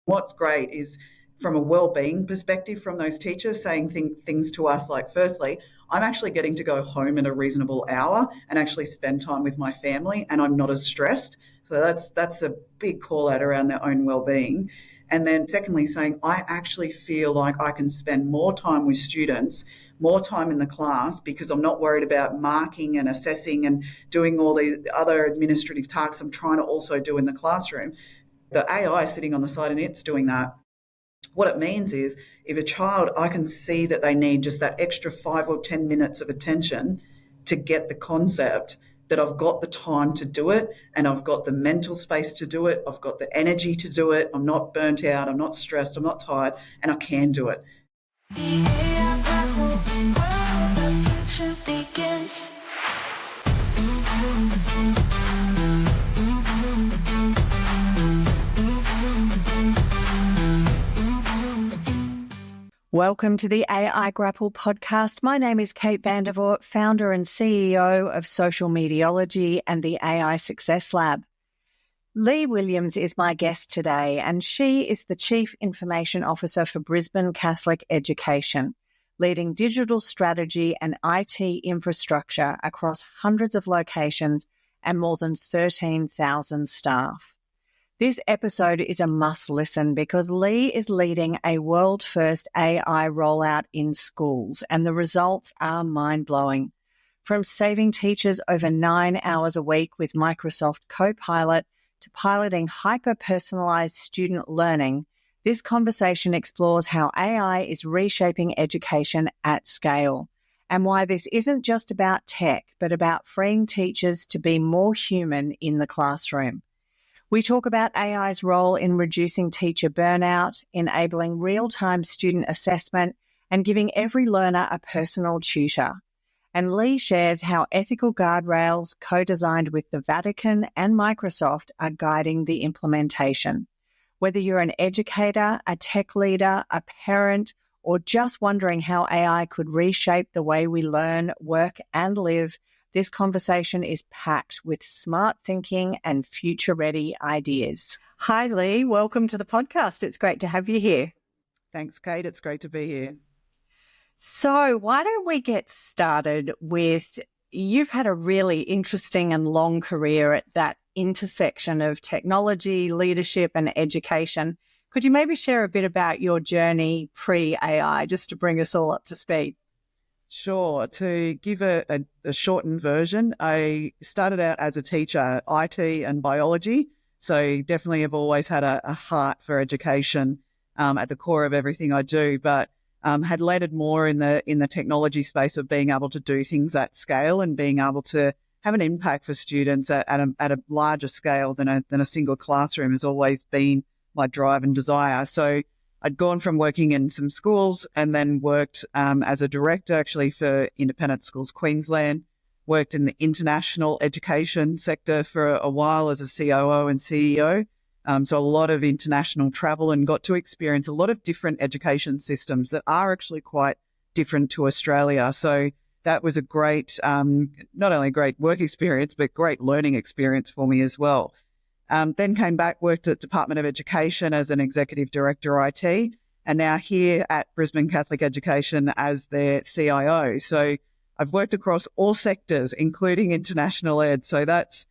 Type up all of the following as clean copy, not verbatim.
What's great is from a well-being perspective from those teachers saying things to us like, firstly, I'm actually getting to go home in a reasonable hour and actually spend time with my family, and I'm not as stressed. So that's a big call out around their own well-being. And then secondly, saying I actually feel like I can spend more time with students, more time in the class, because I'm not worried about marking and assessing and doing all the other administrative tasks I'm trying to also do in the classroom. The AI sitting on the side and it's doing that. What it means is if a child, I can see that they need just that extra 5 or 10 minutes of attention to get the concept, that I've got the time to do it and I've got the mental space to do it. I've got the energy to do it. I'm not burnt out. I'm not stressed. I'm not tired, and I can do it. Welcome to the AI Grapple podcast. My name is Kate vanderVoort, founder and CEO of Social Mediology and the AI Success Lab. Leigh Williams is my guest today, and she is the Chief Information Officer for Brisbane Catholic Education, leading digital strategy and IT infrastructure across hundreds of locations and more than 13,000 staff. This episode is a must listen because Leigh is leading a world-first AI rollout in schools, and the results are mind-blowing. From saving teachers over 9 hours a week with Microsoft Copilot to piloting hyper-personalised student learning, this conversation explores how AI is reshaping education at scale and why this isn't just about tech, but about freeing teachers to be more human in the classroom. We talk about AI's role in reducing teacher burnout, enabling real-time student assessment, and giving every learner a personal tutor. And Leigh shares how ethical guardrails co-designed with the Vatican and Microsoft are guiding the implementation. Whether you're an educator, a tech leader, a parent, or just wondering how AI could reshape the way we learn, work, and live, this conversation is packed with smart thinking and future-ready ideas. Hi, Leigh. Welcome to the podcast. It's great to have you here. Thanks, Kate. It's great to be here. So why don't we get started with, you've had a really interesting and long career at that intersection of technology, leadership, and education. Could you maybe share a bit about your journey pre-AI, just to bring us all up to speed? Sure. To give a shortened version, I started out as a teacher, IT and biology. So definitely have always had a heart for education at the core of everything I do, but had landed more in the technology space of being able to do things at scale and being able to have an impact for students at a larger scale than a single classroom has always been my drive and desire. So I'd gone from working in some schools and then worked as a director actually for Independent Schools Queensland, worked in the international education sector for a while as a COO and CEO. So a lot of international travel, and got to experience a lot of different education systems that are actually quite different to Australia. So that was a great, not only great work experience, but great learning experience for me as well. Then came back, worked at Department of Education as an Executive Director IT, and now here at Brisbane Catholic Education as their CIO. So I've worked across all sectors, including international ed. So that's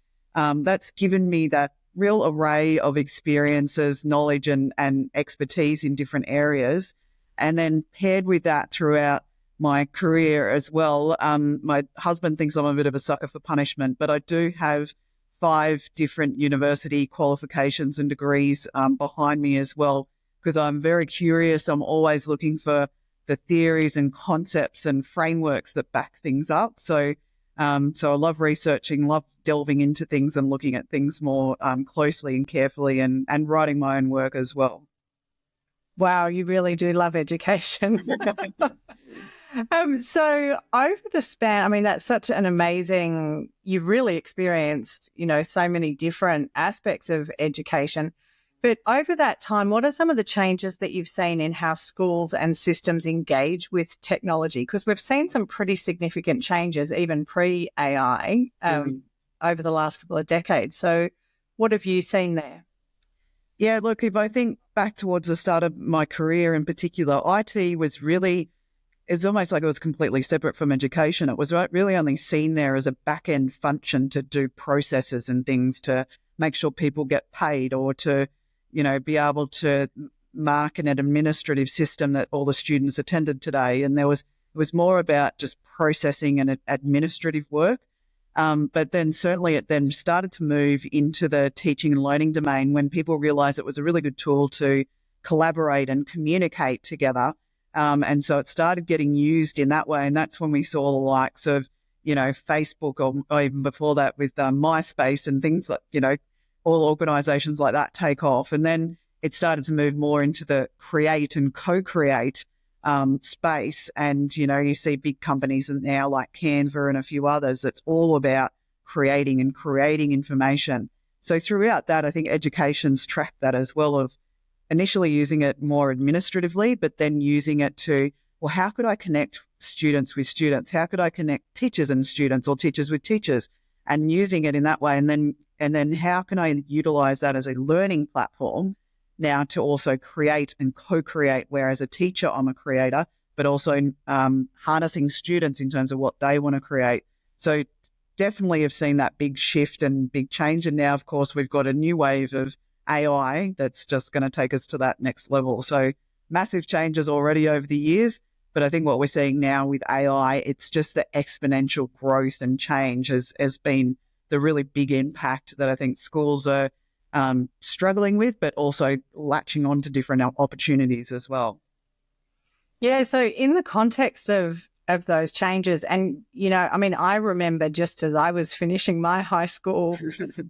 given me that real array of experiences, knowledge and expertise in different areas. And then paired with that throughout my career as well, my husband thinks I'm a bit of a sucker for punishment, but I do have 5 different university qualifications and degrees behind me as well, because I'm very curious. I'm always looking for the theories and concepts and frameworks that back things up. So I love researching, love delving into things and looking at things more closely and carefully, and writing my own work as well. Wow, you really do love education. So over the span, I mean, that's such an amazing, you've really experienced, so many different aspects of education. But over that time, what are some of the changes that you've seen in how schools and systems engage with technology? Because we've seen some pretty significant changes, even pre-AI, over the last couple of decades. So what have you seen there? Yeah, look, if I think back towards the start of my career in particular, IT was really, it's almost like it was completely separate from education. It was really only seen there as a back-end function to do processes and things to make sure people get paid, or to, be able to mark an administrative system that all the students attended today. And it was more about just processing and administrative work. But then certainly it then started to move into the teaching and learning domain when people realized it was a really good tool to collaborate and communicate together. And so it started getting used in that way. And that's when we saw the likes of, Facebook or even before that with MySpace and things like, all organizations like that take off. And then it started to move more into the create and co-create space. And, you see big companies now like Canva and a few others. It's all about creating information. So throughout that, I think education's tracked that as well, of initially using it more administratively, but then using it to, well, how could I connect students with students? How could I connect teachers and students, or teachers with teachers, and using it in that way? And then how can I utilize that as a learning platform now to also create and co-create, where as a teacher, I'm a creator, but also harnessing students in terms of what they want to create. So definitely have seen that big shift and big change. And now, of course, we've got a new wave of AI that's just going to take us to that next level. So massive changes already over the years. But I think what we're seeing now with AI, it's just the exponential growth and change has been the really big impact that I think schools are struggling with, but also latching on to different opportunities as well. Yeah, so in the context of those changes, and, I remember just as I was finishing my high school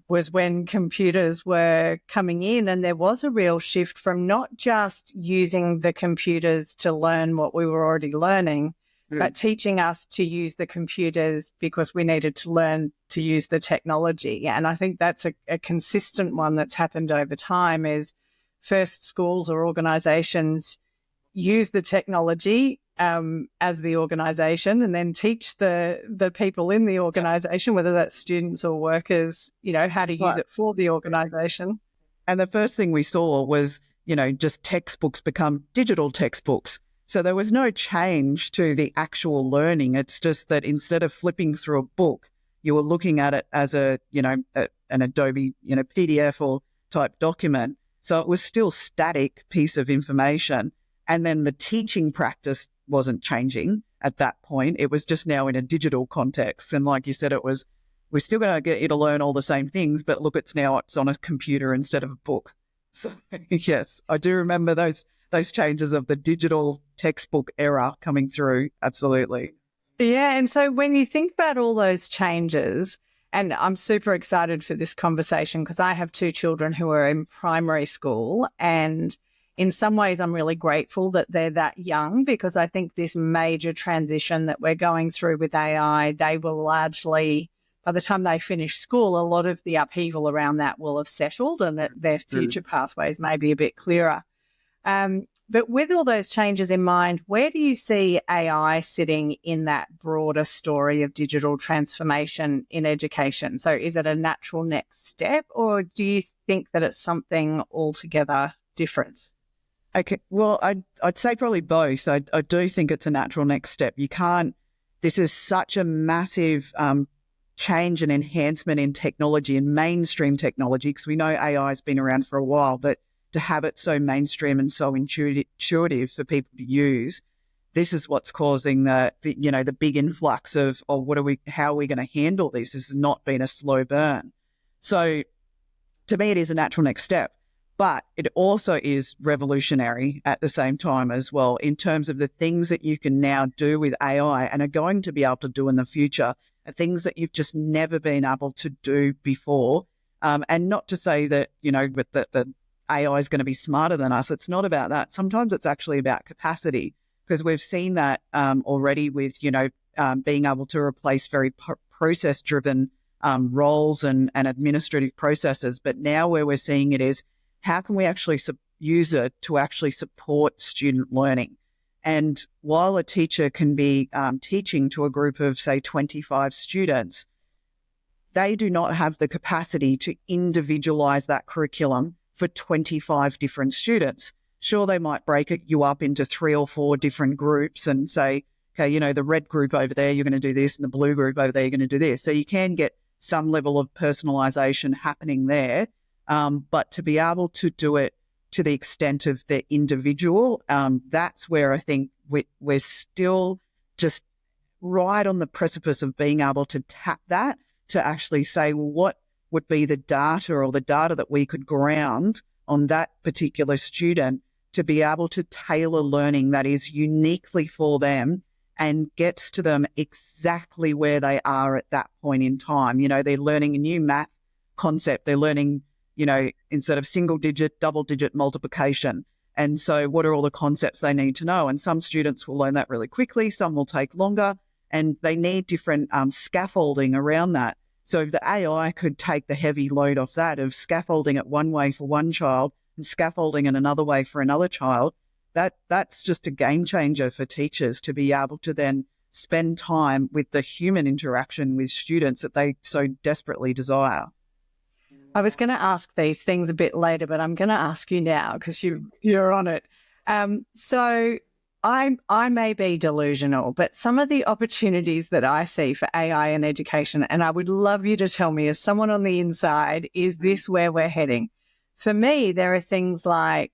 was when computers were coming in, and there was a real shift from not just using the computers to learn what we were already learning, but teaching us to use the computers because we needed to learn to use the technology. And I think that's a consistent one that's happened over time, is first schools or organisations use the technology as the organisation, and then teach the people in the organisation, whether that's students or workers, how to use it for the organisation. And the first thing we saw was, just textbooks become digital textbooks. So there was no change to the actual learning. It's just that instead of flipping through a book, you were looking at it as an Adobe, PDF or type document. So it was still static piece of information. And then the teaching practice wasn't changing at that point. It was just now in a digital context. And like you said, we're still going to get you to learn all the same things, but look, it's on a computer instead of a book. So yes, I do remember those changes of the digital textbook era coming through. Absolutely. Yeah. And so when you think about all those changes, and I'm super excited for this conversation because I have two children who are in primary school, and in some ways I'm really grateful that they're that young, because I think this major transition that we're going through with AI, they will largely, by the time they finish school, a lot of the upheaval around that will have settled, and that their future pathways may be a bit clearer. But with all those changes in mind, where do you see AI sitting in that broader story of digital transformation in education? So is it a natural next step, or do you think that it's something altogether different? Okay, well, I'd say probably both. I do think it's a natural next step. This is such a massive change and enhancement in technology and mainstream technology, because we know AI has been around for a while, but to have it so mainstream and so intuitive for people to use, this is what's causing the big influx of how are we going to handle this? This has not been a slow burn. So to me, it is a natural next step, but it also is revolutionary at the same time as well, in terms of the things that you can now do with AI and are going to be able to do in the future, are things that you've just never been able to do before. And not to say that, the AI is going to be smarter than us. It's not about that. Sometimes it's actually about capacity, because we've seen that already with, being able to replace very process-driven roles and administrative processes. But now where we're seeing it is, how can we actually use it to actually support student learning? And while a teacher can be teaching to a group of, say, 25 students, they do not have the capacity to individualize that curriculum for 25 different students. Sure, they might break you up into 3 or 4 different groups and say, okay, the red group over there, you're going to do this, and the blue group over there, you're going to do this. So you can get some level of personalisation happening there. But to be able to do it to the extent of the individual, that's where I think we're still just right on the precipice of being able to tap that, to actually say, well, what would be the data or the data that we could ground on that particular student to be able to tailor learning that is uniquely for them and gets to them exactly where they are at that point in time. They're learning a new math concept. They're learning, instead of single digit, double digit multiplication. And so what are all the concepts they need to know? And some students will learn that really quickly. Some will take longer, and they need different scaffolding around that. So if the AI could take the heavy load off that, of scaffolding it one way for one child and scaffolding it another way for another child, that's just a game changer for teachers to be able to then spend time with the human interaction with students that they so desperately desire. I was going to ask these things a bit later, but I'm going to ask you now because you're on it. So I may be delusional, but some of the opportunities that I see for AI in education, and I would love you to tell me as someone on the inside, is this where we're heading? For me, there are things like,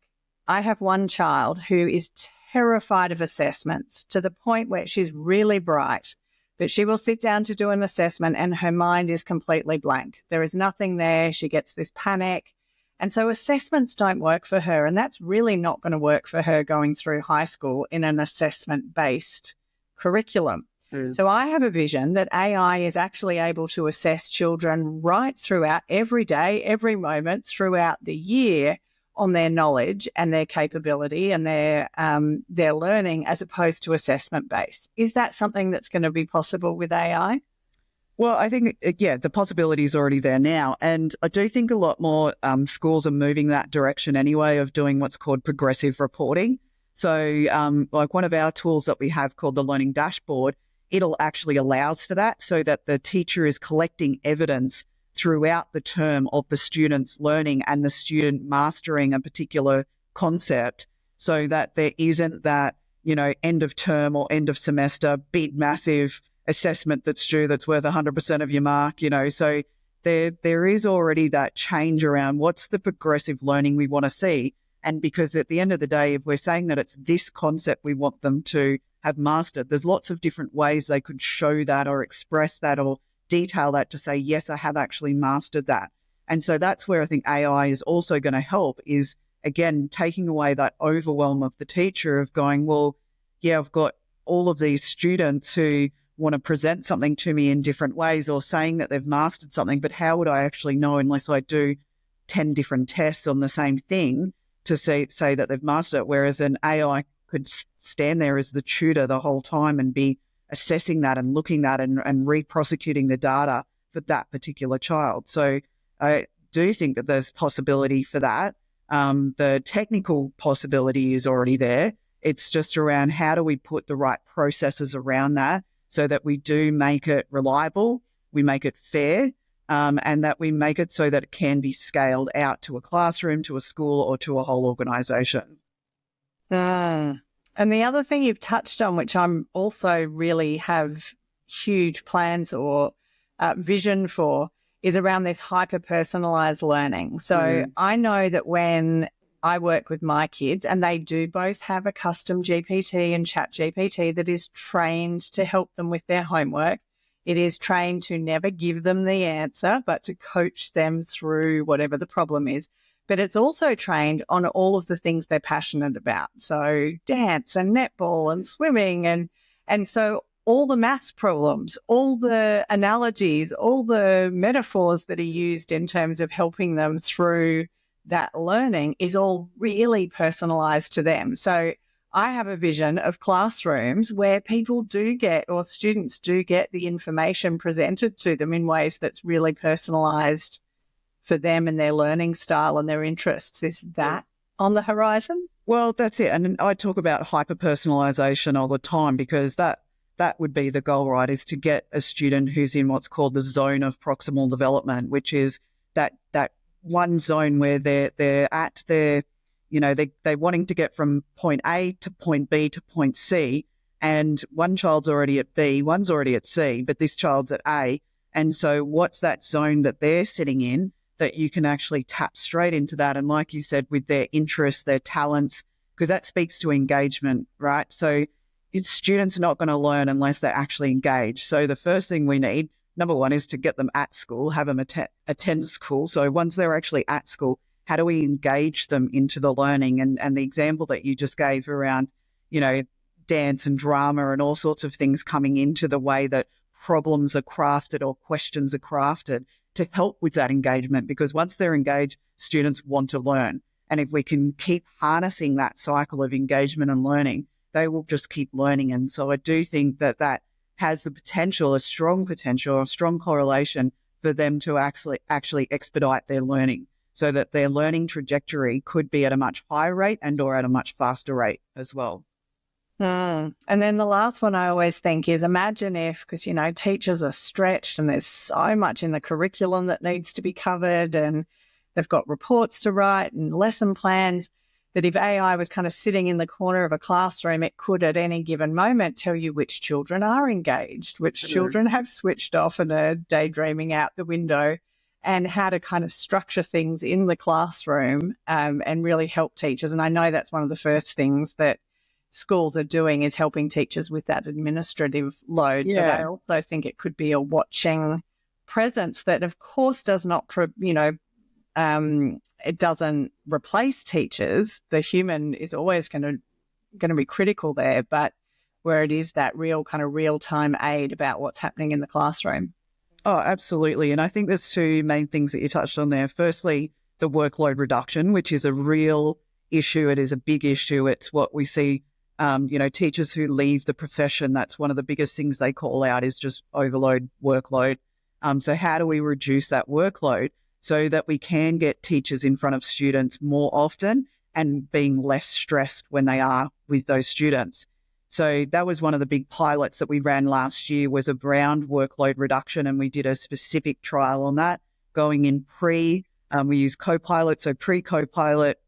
I have one child who is terrified of assessments to the point where she's really bright, but she will sit down to do an assessment and her mind is completely blank. There is nothing there. She gets this panic. And so assessments don't work for her, and that's really not going to work for her going through high school in an assessment-based curriculum. So I have a vision that AI is actually able to assess children right throughout every day, every moment throughout the year on their knowledge and their capability and their learning, as opposed to assessment-based. Is that something that's going to be possible with AI? Well, I think, the possibility is already there now. And I do think a lot more schools are moving that direction anyway, of doing what's called progressive reporting. So like one of our tools that we have called the Learning Dashboard, it'll actually allows for that, so that the teacher is collecting evidence throughout the term of the student's learning and the student mastering a particular concept, so that there isn't that, end of term or end of semester, big, massive assessment that's due that's worth 100% of your mark, So there is already that change around what's the progressive learning we want to see. And because at the end of the day, if we're saying that it's this concept we want them to have mastered, there's lots of different ways they could show that or express that or detail that to say, yes, I have actually mastered that. And so that's where I think AI is also going to help, is, again, taking away that overwhelm of the teacher of going, well, yeah, I've got all of these students who want to present something to me in different ways or saying that they've mastered something, but how would I actually know unless I do 10 different tests on the same thing to say that they've mastered it? Whereas an AI could stand there as the tutor the whole time and be assessing that and looking at and re-prosecuting the data for that particular child. So I do think that there's possibility for that. The technical possibility is already there. It's just around how do we put the right processes around that so that we do make it reliable, we make it fair, and that we make it so that it can be scaled out to a classroom, to a school, or to a whole organisation. And the other thing you've touched on, which I'm also really have huge plans or vision for, is around this hyper-personalised learning. So I know that when I work with my kids, and they do both have a custom GPT and chat GPT that is trained to help them with their homework. It is trained to never give them the answer, but to coach them through whatever the problem is. But it's also trained on all of the things they're passionate about. So dance and netball and swimming. And so all the maths problems, all the analogies, all the metaphors that are used in terms of helping them through that learning is all really personalized to them. So I have a vision of classrooms where people do get, or students do get, the information presented to them in ways that's really personalized for them and their learning style and their interests. Is that on the horizon? Well, that's it. And I talk about hyper-personalisation all the time, because that would be the goal, right, is to get a student who's in what's called the zone of proximal development, which is that one zone where they're at their, they're wanting to get from point A to point B to point C, and one child's already at B, one's already at C, but this child's at A. And so what's that zone that they're sitting in that you can actually tap straight into that? And like you said, with their interests, their talents, because that speaks to engagement, right? So students are not going to learn unless they're actually engaged. So the first thing we need, number one, is to get them at school, have them attend school. So once they're actually at school, how do we engage them into the learning? And the example that you just gave around, dance and drama and all sorts of things coming into the way that problems are crafted or questions are crafted to help with that engagement, because once they're engaged, students want to learn. And if we can keep harnessing that cycle of engagement and learning, they will just keep learning. And so I do think that has the potential, a strong correlation for them to actually expedite their learning, so that their learning trajectory could be at a much higher rate and or at a much faster rate as well. And then the last one I always think is, imagine if, because, teachers are stretched and there's so much in the curriculum that needs to be covered and they've got reports to write and lesson plans, that if AI was kind of sitting in the corner of a classroom, it could at any given moment tell you which children are engaged, which children have switched off and are daydreaming out the window, and how to kind of structure things in the classroom and really help teachers. And I know that's one of the first things that schools are doing, is helping teachers with that administrative load. Yeah. But I also think it could be a watching presence that, of course, does not, it doesn't replace teachers. The human is always going to be critical there, but where it is that real kind of real-time aid about what's happening in the classroom. Oh, absolutely. And I think there's two main things that you touched on there. Firstly, the workload reduction, which is a real issue. It is a big issue. It's what we see, teachers who leave the profession. That's one of the biggest things they call out, is just overload, workload. So how do we reduce that workload so that we can get teachers in front of students more often and being less stressed when they are with those students? So that was one of the big pilots that we ran last year, was around workload reduction, and we did a specific trial on that going in we use Copilot. So pre-Copilot,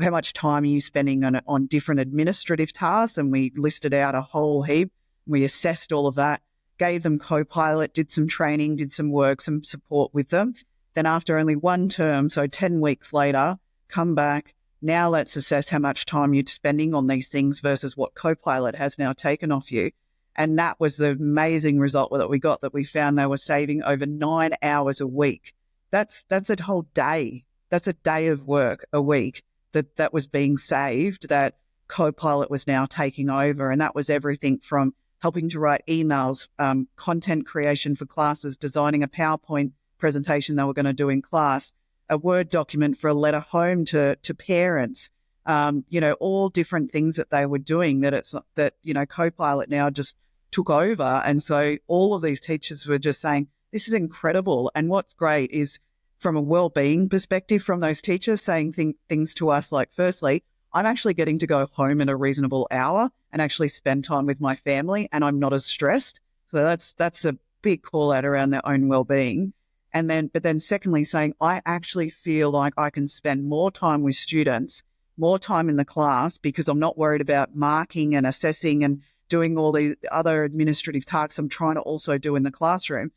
how much time are you spending on different administrative tasks? And we listed out a whole heap. We assessed all of that, gave them Copilot, did some training, did some work, some support with them. Then after only one term, so 10 weeks later, come back. Now let's assess how much time you're spending on these things versus what Copilot has now taken off you. And that was the amazing result that we got, that we found they were saving over 9 hours a week. That's a whole day. That's a day of work a week that was being saved, that Copilot was now taking over. And that was everything from helping to write emails, content creation for classes, designing a PowerPoint presentation they were going to do in class, a Word document for a letter home to parents, all different things that they were doing that Copilot now just took over. And so all of these teachers were just saying, this is incredible. And what's great is, from a well-being perspective, from those teachers saying things to us like, firstly, I'm actually getting to go home in a reasonable hour and actually spend time with my family, and I'm not as stressed. So that's a big call out around their own well-being. But then secondly, saying, I actually feel like I can spend more time with students, more time in the class, because I'm not worried about marking and assessing and doing all the other administrative tasks I'm trying to also do in the classroom.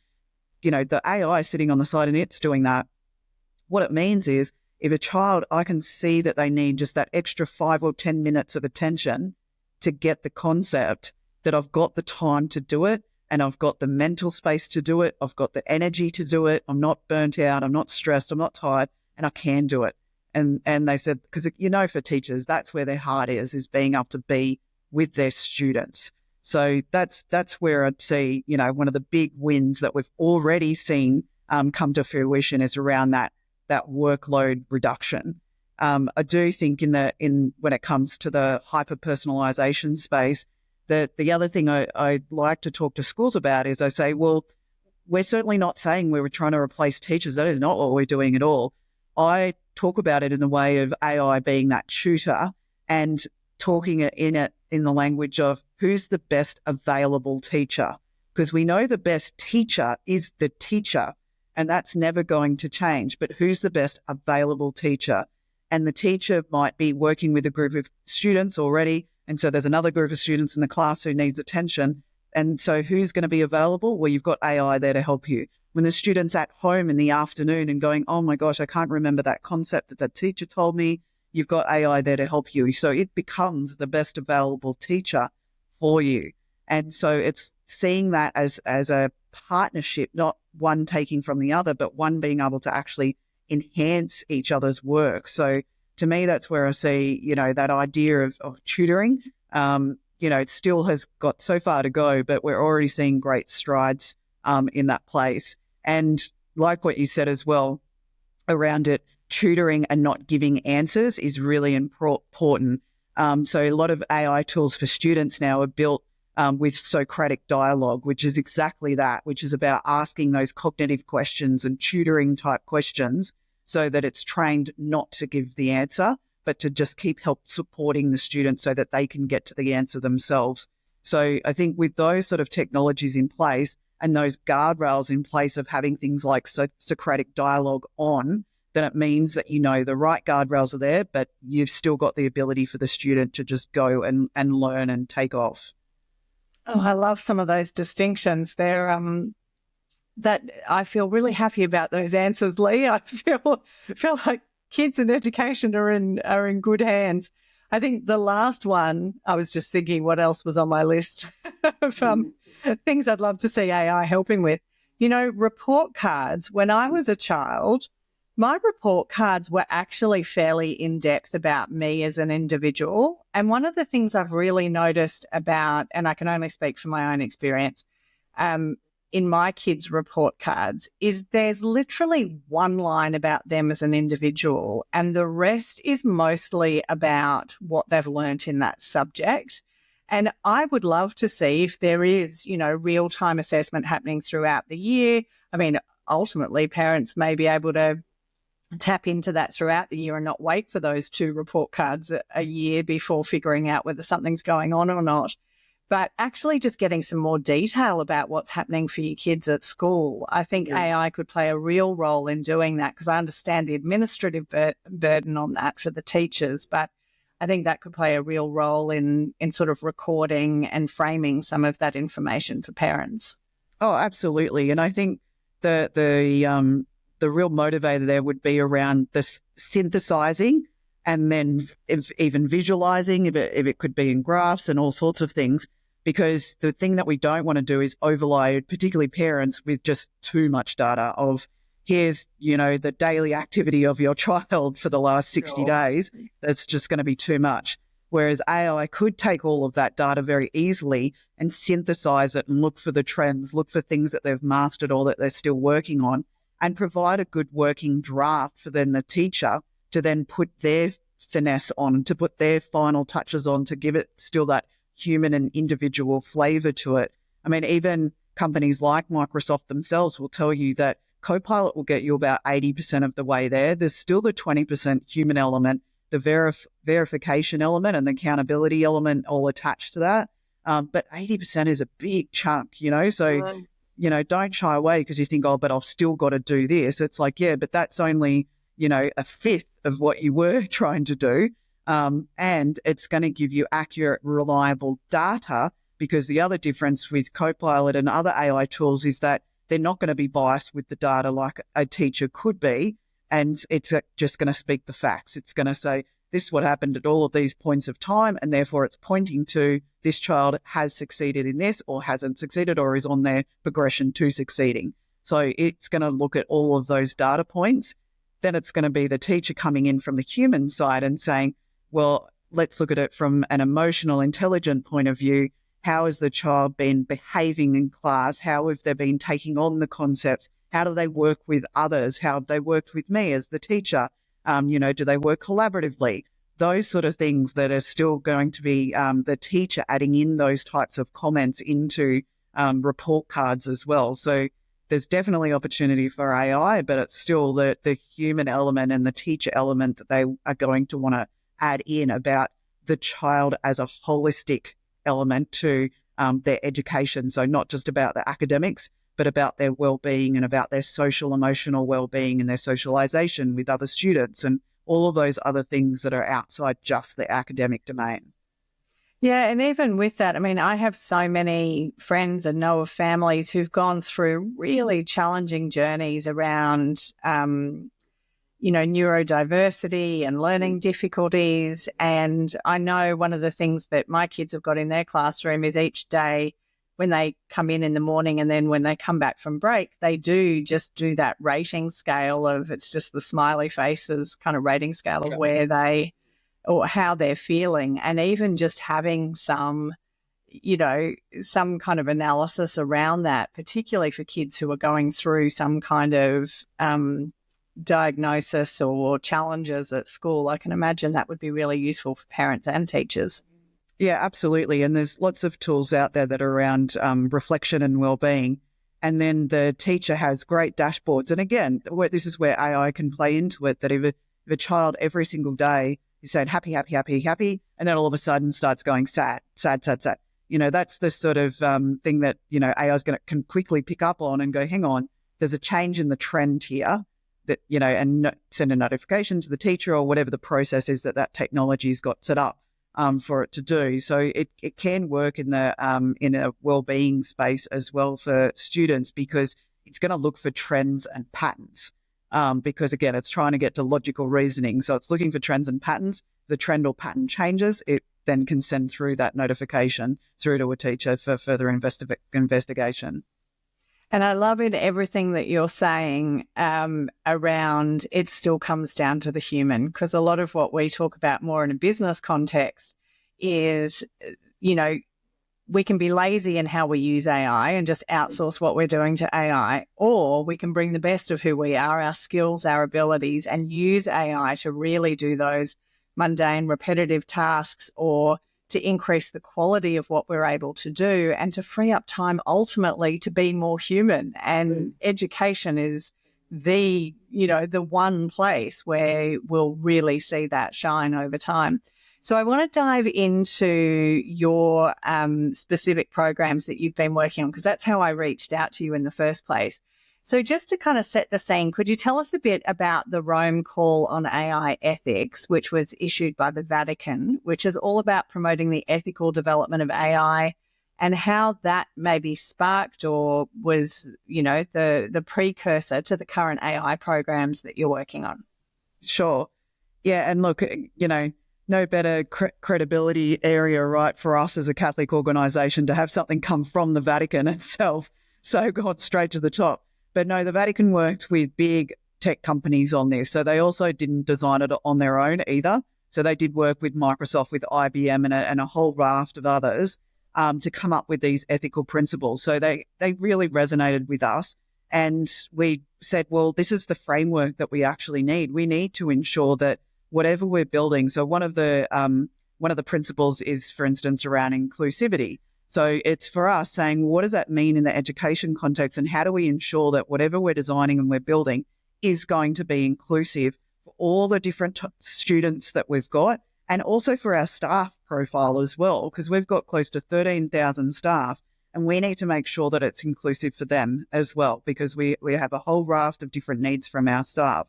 The AI sitting on the side and it's doing that. What it means is, if a child, I can see that they need just that extra 5 or 10 minutes of attention to get the concept, that I've got the time to do it, and I've got the mental space to do it. I've got the energy to do it. I'm not burnt out. I'm not stressed. I'm not tired, and I can do it. And they said, because for teachers, that's where their heart is being able to be with their students. So that's where I'd see, one of the big wins that we've already seen come to fruition is around that workload reduction. I do think when it comes to the hyper-personalisation space, that the other thing I like to talk to schools about is, I say, well, we're certainly not saying we were trying to replace teachers. That is not what we're doing at all. I talk about it in the way of AI being that tutor, and talking in the language of who's the best available teacher, because we know the best teacher is the teacher. and that's never going to change. But who's the best available teacher? And the teacher might be working with a group of students already, and so there's another group of students in the class who needs attention. And so who's going to be available? Well, you've got AI there to help you. When the student's at home in the afternoon and going, oh my gosh, I can't remember that concept that the teacher told me, you've got AI there to help you. So it becomes the best available teacher for you. And so it's seeing that as a partnership, not one taking from the other, but one being able to actually enhance each other's work. So to me, that's where I see, that idea of tutoring. It still has got so far to go, but we're already seeing great strides in that place. And like what you said as well around it, tutoring and not giving answers is really important. So a lot of AI tools for students now are built with Socratic dialogue, which is exactly that, which is about asking those cognitive questions and tutoring type questions so that it's trained not to give the answer, but to just keep help supporting the student so that they can get to the answer themselves. So I think with those sort of technologies in place and those guardrails in place of having things like Socratic dialogue on, then it means that the right guardrails are there, but you've still got the ability for the student to just go and learn and take off. Oh, I love some of those distinctions. They're that I feel really happy about those answers, Leigh. I feel like kids in education are in good hands. I think the last one, I was just thinking what else was on my list of things I'd love to see AI helping with. Report cards. When I was a child, my report cards were actually fairly in-depth about me as an individual. And one of the things I've really noticed about, and I can only speak from my own experience, in my kids' report cards is there's literally one line about them as an individual, and the rest is mostly about what they've learnt in that subject. And I would love to see if there is, real-time assessment happening throughout the year. I mean, ultimately, parents may be able to tap into that throughout the year and not wait for those 2 report cards a year before figuring out whether something's going on or not. But actually just getting some more detail about what's happening for your kids at school. I think AI could play a real role in doing that, because I understand the administrative burden on that for the teachers, but I think that could play a real role in sort of recording and framing some of that information for parents. Oh, absolutely. And I think the real motivator there would be around this synthesizing and then even visualizing, if it could be in graphs and all sorts of things. Because the thing that we don't want to do is overload, particularly parents, with just too much data of here's, the daily activity of your child for the last 60 days. That's just going to be too much. Whereas AI could take all of that data very easily and synthesize it and look for the trends, look for things that they've mastered or that they're still working on, and provide a good working draft for then the teacher to then put their finesse on, to put their final touches on, to give it still that human and individual flavor to it. I mean, even companies like Microsoft themselves will tell you that Copilot will get you about 80% of the way there. There's still the 20% human element, the verification element and the accountability element all attached to that. But 80% is a big chunk, so, don't shy away because you think, but I've still got to do this. It's like, yeah, but that's only, a fifth of what you were trying to do. And it's going to give you accurate, reliable data, because the other difference with Copilot and other AI tools is that they're not going to be biased with the data like a teacher could be. And it's just going to speak the facts. It's going to say, this is what happened at all of these points of time, and therefore it's pointing to this child has succeeded in this or hasn't succeeded or is on their progression to succeeding. So it's going to look at all of those data points. Then it's going to be the teacher coming in from the human side and saying, well, let's look at it from an emotional, intelligent point of view. How has the child been behaving in class? How have they been taking on the concepts? How do they work with others? How have they worked with me as the teacher? Do they work collaboratively? Those sort of things that are still going to be the teacher adding in those types of comments into report cards as well. So there's definitely opportunity for AI, but it's still the human element and the teacher element that they are going to want to add in about the child as a holistic element to their education. So not just about the academics, but about their well-being and about their social, emotional well-being and their socialization with other students and all of those other things that are outside just the academic domain. Yeah, and even with that, I mean, I have so many friends and know of families who've gone through really challenging journeys around, neurodiversity and learning difficulties. And I know one of the things that my kids have got in their classroom is each day when they come in the morning and then when they come back from break, they do that rating scale of, it's just the smiley faces kind of rating scale of where they, or how they're feeling. And even just having some kind of analysis around that, particularly for kids who are going through some kind of diagnosis or challenges at school. I can imagine that would be really useful for parents and teachers. Yeah, absolutely. And there's lots of tools out there that are around reflection and well-being. And then the teacher has great dashboards. And again, this is where AI can play into it, that if a child every single day is saying happy, happy, happy, happy, and then all of a sudden starts going sad, sad, sad, sad. That's the sort of thing that, AI can quickly pick up on and go, hang on, there's a change in the trend here that, and send a notification to the teacher or whatever the process is that technology's got set up for it to do. So it can work in a well-being space as well for students, because it's going to look for trends and patterns. Because again, it's trying to get to logical reasoning. So it's looking for trends and patterns. The trend or pattern changes, it then can send through that notification through to a teacher for further investigation. And I love in everything that you're saying around it still comes down to the human, because a lot of what we talk about more in a business context is, we can be lazy in how we use AI and just outsource what we're doing to AI, or we can bring the best of who we are, our skills, our abilities, and use AI to really do those mundane, repetitive tasks, or to increase the quality of what we're able to do and to free up time ultimately to be more human. And education is the one place where we'll really see that shine over time. So I want to dive into your specific programs that you've been working on, because that's how I reached out to you in the first place. So just to kind of set the scene, could you tell us a bit about the Rome Call on AI Ethics, which was issued by the Vatican, which is all about promoting the ethical development of AI, and how that maybe sparked or was, the precursor to the current AI programs that you're working on? Sure. Yeah. And look, no better credibility area, right, for us as a Catholic organisation to have something come from the Vatican itself. So got straight to the top. But no, the Vatican worked with big tech companies on this. So they also didn't design it on their own either. So they did work with Microsoft, with IBM and a whole raft of others to come up with these ethical principles. So they really resonated with us. And we said, well, this is the framework that we actually need. We need to ensure that whatever we're building. So one of the principles is, for instance, around inclusivity. So it's for us saying, what does that mean in the education context, and how do we ensure that whatever we're designing and we're building is going to be inclusive for all the different students that we've got, and also for our staff profile as well, because we've got close to 13,000 staff, and we need to make sure that it's inclusive for them as well, because we have a whole raft of different needs from our staff.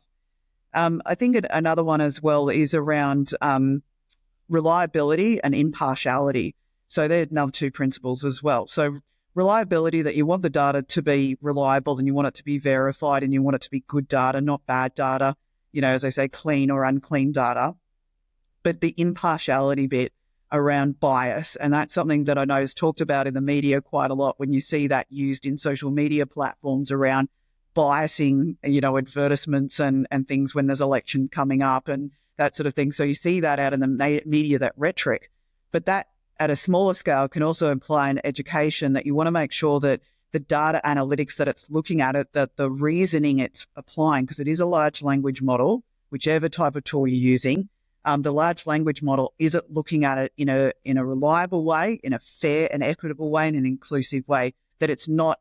I think another one as well is around reliability and impartiality. So they're another two principles as well. So reliability, that you want the data to be reliable and you want it to be verified and you want it to be good data, not bad data, as I say, clean or unclean data. But the impartiality bit around bias, and that's something that I know is talked about in the media quite a lot when you see that used in social media platforms around biasing, advertisements and things when there's election coming up and that sort of thing. So you see that out in the media, that rhetoric. But that at a smaller scale can also imply in education, that you want to make sure that the data analytics that it's looking at it, that the reasoning it's applying, because it is a large language model, whichever type of tool you're using, the large language model, is it looking at it in a reliable way, in a fair and equitable way, in an inclusive way, that it's not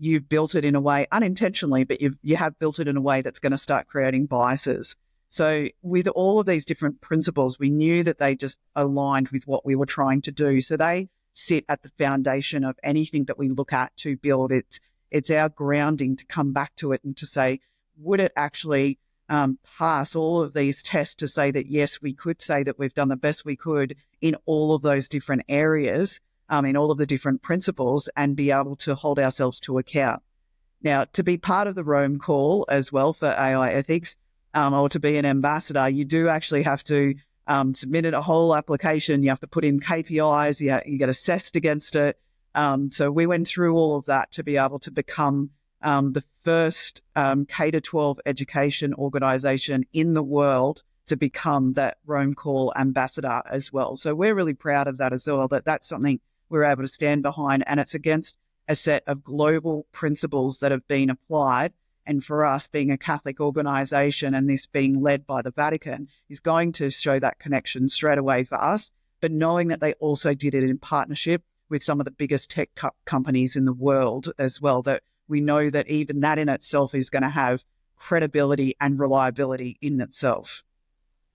you've built it in a way unintentionally, but you have built it in a way that's going to start creating biases. So with all of these different principles, we knew that they just aligned with what we were trying to do. So they sit at the foundation of anything that we look at to build it it's our grounding to come back to it and to say, would it actually pass all of these tests to say that, yes, we could say that we've done the best we could in all of those different areas, in all of the different principles, and be able to hold ourselves to account. Now, to be part of the Rome call as well for AI ethics, or to be an ambassador, you do actually have to submit a whole application. You have to put in KPIs. You get assessed against it. So we went through all of that to be able to become the first K-12 education organisation in the world to become that Rome Call ambassador as well. So we're really proud of that as well, that that's something we're able to stand behind, and it's against a set of global principles that have been applied. And for us, being a Catholic organisation and this being led by the Vatican is going to show that connection straight away for us, but knowing that they also did it in partnership with some of the biggest tech companies in the world as well, that we know that even that in itself is going to have credibility and reliability in itself.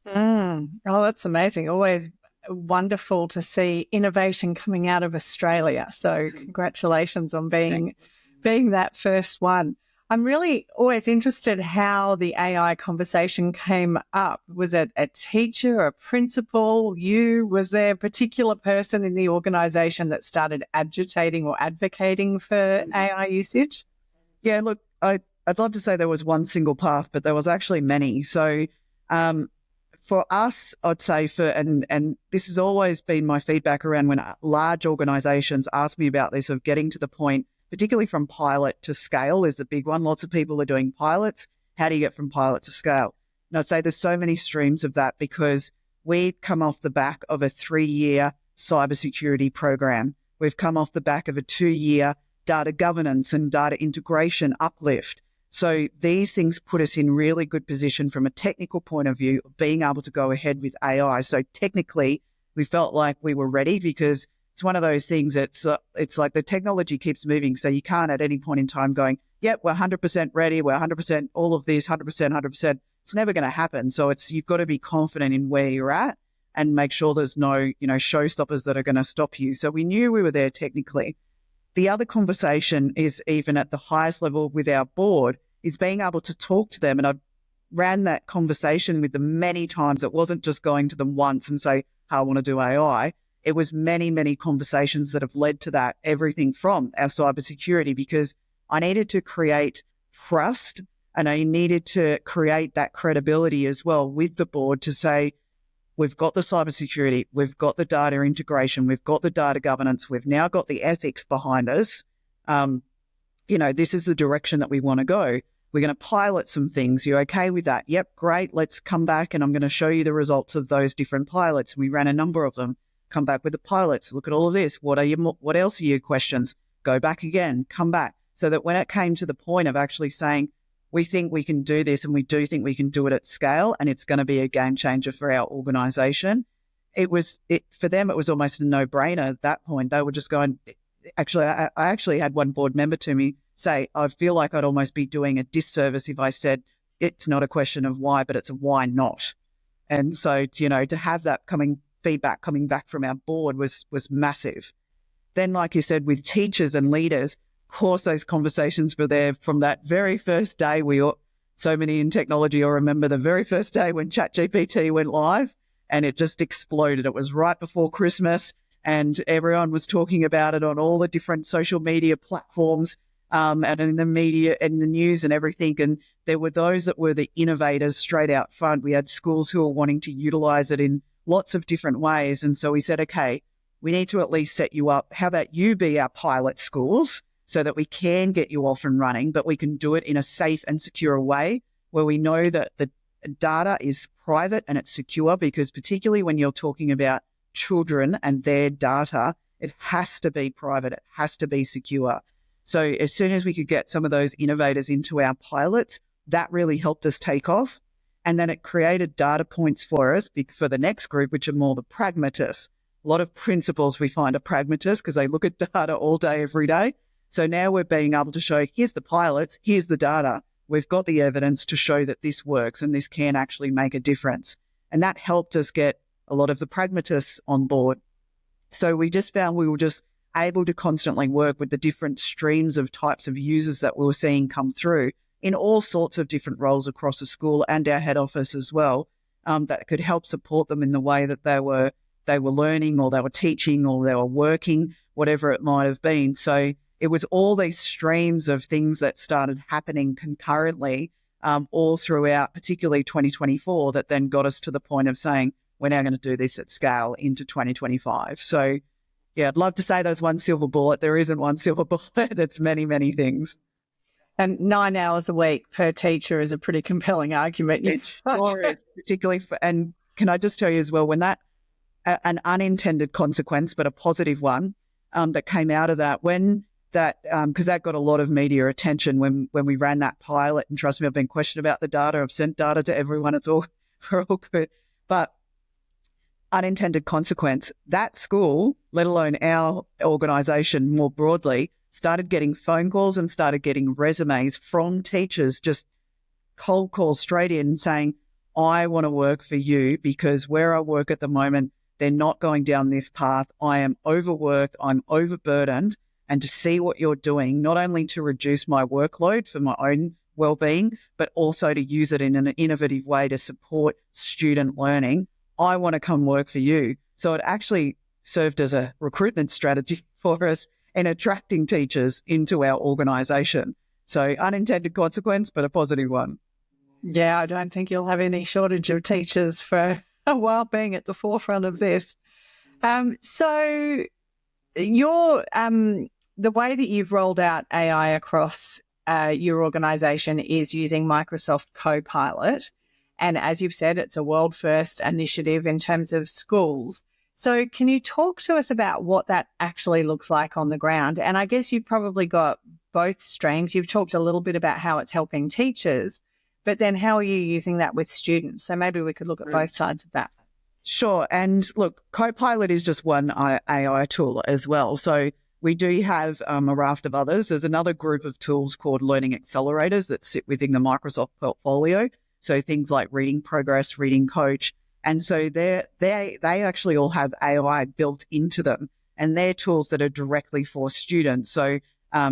Oh, that's amazing. Always wonderful to see innovation coming out of Australia. So congratulations on being that first one. I'm really always interested how the AI conversation came up. Was it a teacher, a principal, you? Was there a particular person in the organisation that started agitating or advocating for AI usage? Yeah, look, I'd love to say there was one single path, but there was actually many. So for us, I'd say and this has always been my feedback around when large organisations ask me about this, of getting to the point, particularly from pilot to scale is the big one. Lots of people are doing pilots. How do you get from pilot to scale? And I'd say there's so many streams of that, because we've come off the back of a 3-year cybersecurity program. We've come off the back of a 2-year data governance and data integration uplift. So these things put us in really good position from a technical point of view of being able to go ahead with AI. So technically, we felt like we were ready, because it's one of those things. It's like the technology keeps moving, so you can't at any point in time going, yep, we're 100% ready, we're 100% all of this, 100%, 100%. It's never going to happen. So you've got to be confident in where you're at and make sure there's no, showstoppers that are going to stop you. So we knew we were there technically. The other conversation is, even at the highest level with our board, is being able to talk to them. And I ran that conversation with them many times. It wasn't just going to them once and say, I want to do AI. It was many, many conversations that have led to that, everything from our cybersecurity, because I needed to create trust and I needed to create that credibility as well with the board to say, we've got the cybersecurity, we've got the data integration, we've got the data governance, we've now got the ethics behind us. This is the direction that we want to go. We're going to pilot some things. You okay with that? Yep, great. Let's come back and I'm going to show you the results of those different pilots. We ran a number of them. Come back with the pilots. Look at all of this. What else are your questions? Go back again. Come back. So that when it came to the point of actually saying, we think we can do this and we do think we can do it at scale and it's going to be a game changer for our organisation, for them, it was almost a no-brainer at that point. They were just going, actually, I actually had one board member to me say, I feel like I'd almost be doing a disservice if I said it's not a question of why, but it's a why not. And so, to have that feedback coming back from our board was massive. Then, like you said, with teachers and leaders, of course, those conversations were there from that very first day. So many in technology, I remember the very first day when ChatGPT went live and it just exploded. It was right before Christmas and everyone was talking about it on all the different social media platforms and in the media and the news and everything. And there were those that were the innovators straight out front. We had schools who were wanting to utilize it in lots of different ways. And so we said, okay, we need to at least set you up. How about you be our pilot schools so that we can get you off and running, but we can do it in a safe and secure way where we know that the data is private and it's secure, because particularly when you're talking about children and their data, it has to be private. It has to be secure. So as soon as we could get some of those innovators into our pilots, that really helped us take off. And then it created data points for us for the next group, which are more the pragmatists. A lot of principals we find are pragmatists because they look at data all day, every day. So now we're being able to show, here's the pilots, here's the data. We've got the evidence to show that this works and this can actually make a difference. And that helped us get a lot of the pragmatists on board. So we just found we were just able to constantly work with the different streams of types of users that we were seeing come through in all sorts of different roles across the school and our head office as well, that could help support them in the way that they were learning, or they were teaching, or they were working, whatever it might have been. So it was all these streams of things that started happening concurrently, all throughout, particularly 2024, that then got us to the point of saying, we're now going to do this at scale into 2025. So yeah, I'd love to say there's one silver bullet. There isn't one silver bullet. It's many, many things. And 9 hours a week per teacher is a pretty compelling argument. It sure is, particularly and can I just tell you as well, when that, an unintended consequence, but a positive one, that came out of that, when that, because that got a lot of media attention when we ran that pilot, and trust me, I've been questioned about the data. I've sent data to everyone. It's all, we're all good. But unintended consequence, that school, let alone our organisation more broadly, started getting phone calls and started getting resumes from teachers, just cold calls straight in saying, I want to work for you because where I work at the moment, they're not going down this path. I am overworked, I'm overburdened, and to see what you're doing, not only to reduce my workload for my own well-being, but also to use it in an innovative way to support student learning. I want to come work for you. So it actually served as a recruitment strategy for us in attracting teachers into our organisation. So unintended consequence, but a positive one. Yeah, I don't think you'll have any shortage of teachers for a while being at the forefront of this. So the way that you've rolled out AI across your organisation is using Microsoft Copilot. And as you've said, it's a world-first initiative in terms of schools. So can you talk to us about what that actually looks like on the ground? And I guess you've probably got both streams. You've talked a little bit about how it's helping teachers, but then how are you using that with students? So maybe we could look at both sides of that. Sure. And look, Copilot is just one AI tool as well. So we do have a raft of others. There's another group of tools called learning accelerators that sit within the Microsoft portfolio. So things like Reading Progress, Reading Coach. And so they actually all have AI built into them, and they're tools that are directly for students. So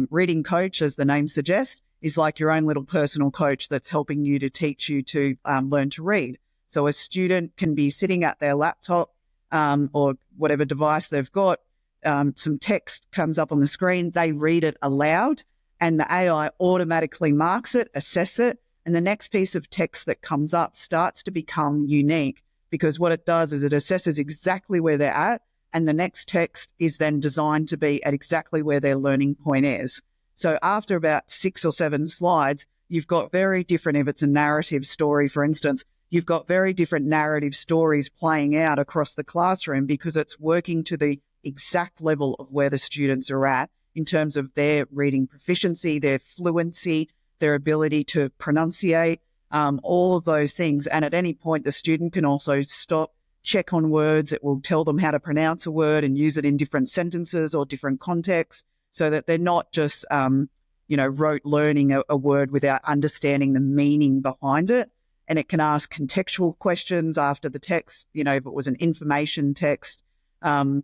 Reading Coach, as the name suggests, is like your own little personal coach that's helping you to teach you to learn to read. So a student can be sitting at their laptop or whatever device they've got, some text comes up on the screen, they read it aloud, and the AI automatically marks it, assess it, and the next piece of text that comes up starts to become unique, because what it does is it assesses exactly where they're at, and the next text is then designed to be at exactly where their learning point is. So after about 6 or 7 slides, you've got very different, if it's a narrative story, for instance, you've got very different narrative stories playing out across the classroom because it's working to the exact level of where the students are at in terms of their reading proficiency, their fluency, their ability to pronunciate, all of those things. And at any point, the student can also stop, check on words. It will tell them how to pronounce a word and use it in different sentences or different contexts, so that they're not just, rote learning a word without understanding the meaning behind it. And it can ask contextual questions after the text, if it was an information text, about,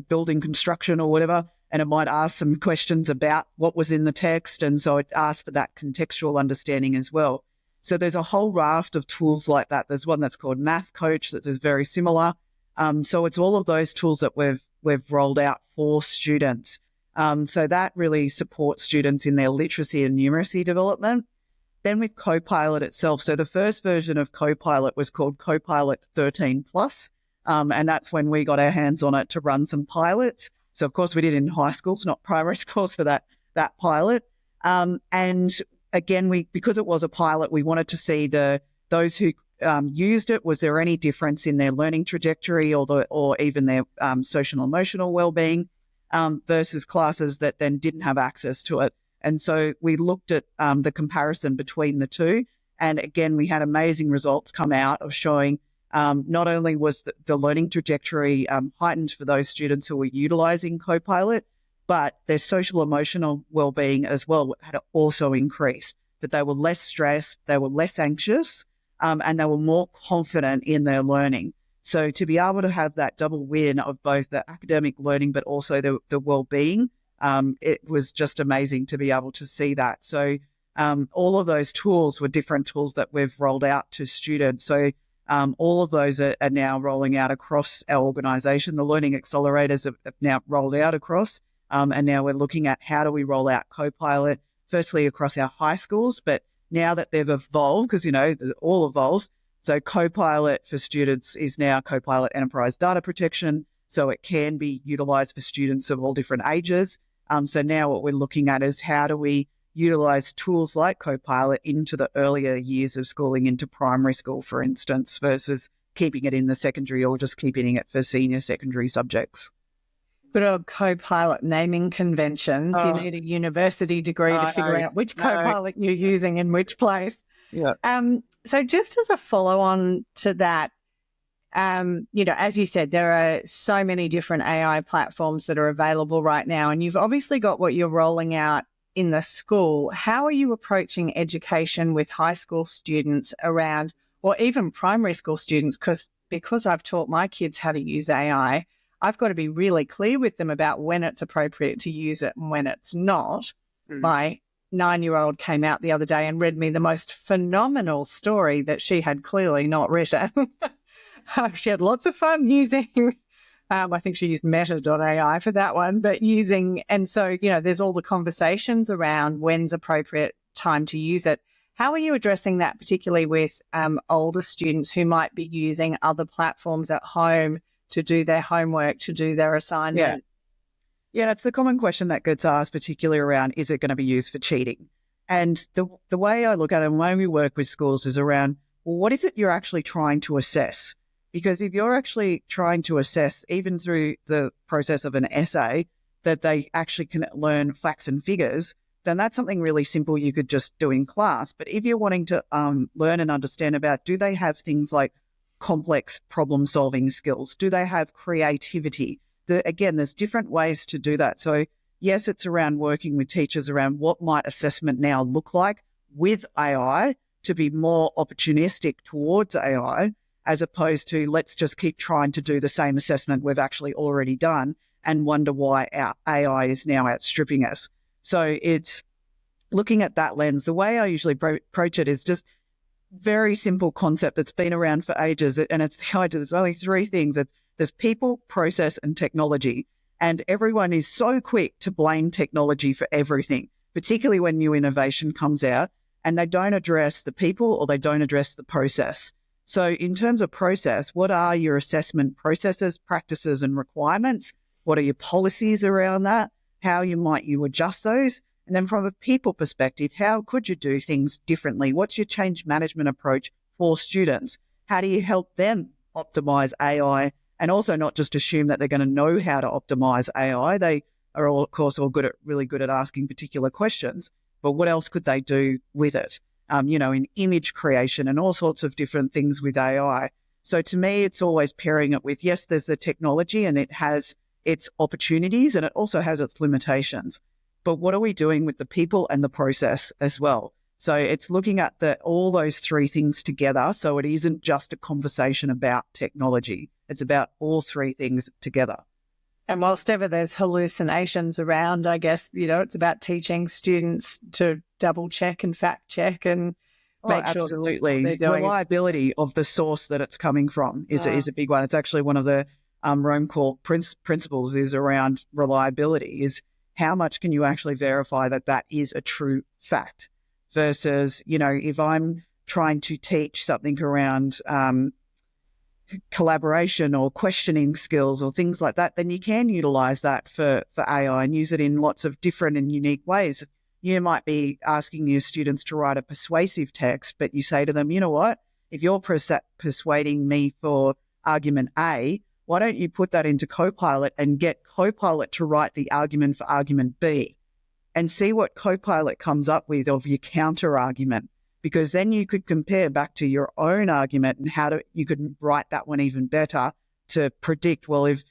building construction or whatever. And it might ask some questions about what was in the text. And so it asks for that contextual understanding as well. So there's a whole raft of tools like that. There's one that's called Math Coach that is very similar. So it's all of those tools that we've rolled out for students. So that really supports students in their literacy and numeracy development. Then with Copilot itself, so the first version of Copilot was called Copilot 13 Plus, and that's when we got our hands on it to run some pilots. So of course we did in high schools, not primary schools, for that pilot. And again, because it was a pilot, we wanted to see those who used it, was there any difference in their learning trajectory or even their social and emotional well-being versus classes that then didn't have access to it. And so we looked at the comparison between the two. And again, we had amazing results come out of showing not only was the learning trajectory heightened for those students who were utilizing Copilot, but their social emotional well-being as well had also increased, that they were less stressed, they were less anxious, and they were more confident in their learning. So to be able to have that double win of both the academic learning, but also the well-being, it was just amazing to be able to see that. So all of those tools were different tools that we've rolled out to students. So all of those are now rolling out across our organisation. The learning accelerators have now rolled out across, and now we're looking at how do we roll out Copilot, firstly across our high schools, but now that they've evolved, because, it all evolves. So Copilot for students is now Copilot Enterprise Data Protection, so it can be utilised for students of all different ages. So now what we're looking at is how do we utilise tools like Copilot into the earlier years of schooling, into primary school, for instance, versus keeping it in the secondary or just keeping it for senior secondary subjects. Good old Copilot naming conventions. You need a university degree to figure out which Copilot you're using in which place. Yeah. So just as a follow-on to that, as you said, there are so many different AI platforms that are available right now, and you've obviously got what you're rolling out in the school. How are you approaching education with high school students around, or even primary school students? Because I've taught my kids how to use AI, I've got to be really clear with them about when it's appropriate to use it and when it's not. My 9-year-old came out the other day and read me the most phenomenal story that she had clearly not written. She had lots of fun using, I think she used meta.ai for that one, and so, there's all the conversations around when's appropriate time to use it. How are you addressing that, particularly with older students who might be using other platforms at home to do their homework, to do their assignment? Yeah, that's the common question that gets asked, particularly around, is it going to be used for cheating? And the way I look at it and the way we work with schools is around, well, what is it you're actually trying to assess? Because if you're actually trying to assess, even through the process of an essay, that they actually can learn facts and figures, then that's something really simple you could just do in class. But if you're wanting to learn and understand about, do they have things like complex problem-solving skills? Do they have creativity? Again, there's different ways to do that. So yes, it's around working with teachers around what might assessment now look like with AI to be more opportunistic towards AI, as opposed to let's just keep trying to do the same assessment we've actually already done and wonder why our AI is now outstripping us. So it's looking at that lens. The way I usually approach it is just very simple concept that's been around for ages, and it's the idea there's only three things. There's people, process, and technology. And everyone is so quick to blame technology for everything, particularly when new innovation comes out, and they don't address the people or they don't address the process. So in terms of process, what are your assessment processes, practices, and requirements? What are your policies around that? How might you adjust those? And then from a people perspective, how could you do things differently? What's your change management approach for students? How do you help them optimize AI? And also not just assume that they're going to know how to optimize AI. They are all, of course, really good at asking particular questions, but what else could they do with it? In image creation and all sorts of different things with AI. So to me, it's always pairing it with, yes, there's the technology and it has its opportunities and it also has its limitations. But what are we doing with the people and the process as well? So it's looking at all those three things together. So it isn't just a conversation about technology. It's about all three things together. And whilst ever there's hallucinations around, I guess, it's about teaching students to double check and fact check and make sure. Absolutely. Reliability of the source that it's coming from is a big one. It's actually one of the Rome core principles is around reliability, is how much can you actually verify that is a true fact versus, if I'm trying to teach something around collaboration or questioning skills or things like that, then you can utilize that for AI and use it in lots of different and unique ways. You might be asking your students to write a persuasive text, but you say to them, you know what, if you're persuading me for argument A, why don't you put that into Copilot and get Copilot to write the argument for argument B and see what Copilot comes up with of your counter argument, because then you could compare back to your own argument and you could write that one even better to predict, well, if